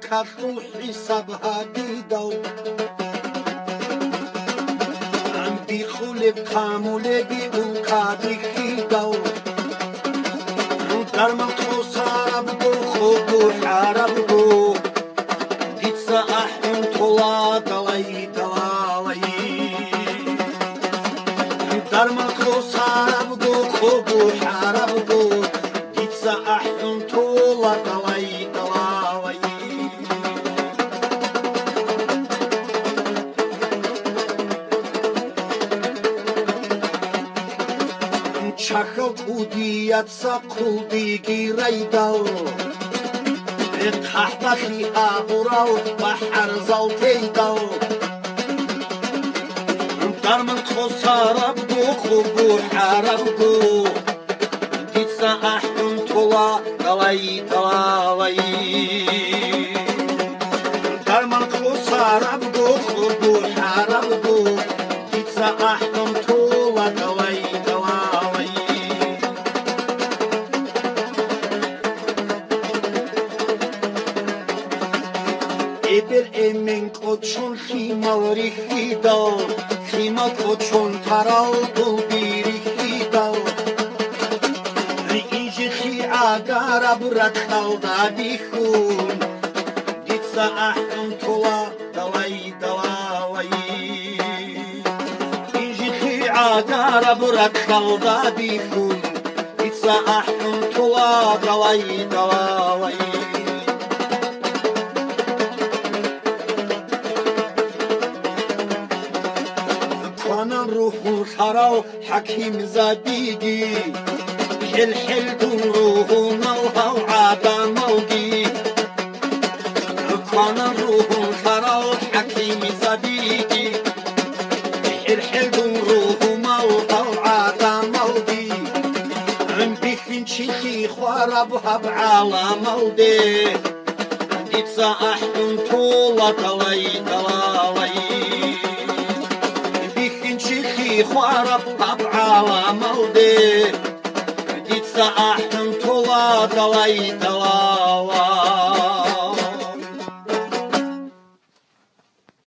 ქართულ ჰისაბა დიდავ ამბიხულებ ხამულები უკადი ხიდავ დარმატყოს არაბგო ხობო არაბგო დიცა აჰუნ თოლა დალაი დალაი დარმატყოს არაბგო ხობო არაბგო დიცა აჰუნ თოლა დალაი დალაი ჩახალ უდიაცა ყულდი გირაიდალ ეთხაჰბახი აღურალ ბაჰარ ზალთეიდალ დარმან ხოსარაბგო ხუბუ ჰარაბგო დიცა აჰუნ თოლა დალაი დალაი დარმან ხოსარაბგო ხუბუ ჰარაბგო დიცა აჰუნ თოლა დალაი ებერ ემენ ყოჩონ ხიმალრი ხიდალ ხიმა ყოჩონ თარალ გულბირი ხიდალ რიიჯი ხი აგარაბ რატხალ დადიხუნ დიცა აჰუნ თოლა დალაი დალაი იჯი ხი აგარაბ რატხალ დადიხუნ დიცა აჰუნ თოლა დალაი დალაი أنا روح الحراو حكيم زبيدي حل حل دون روح موها وعادا موجي أنا روح الحراو حكيم زبيدي حل حل دون روح موها وعادا موجي عم بيخن شيخي خواربها بعلا مودي ديتسا أحن طولة دلاي دلاي خوارب طبعا مودي ديتسا أحن طولا دلاي دلاي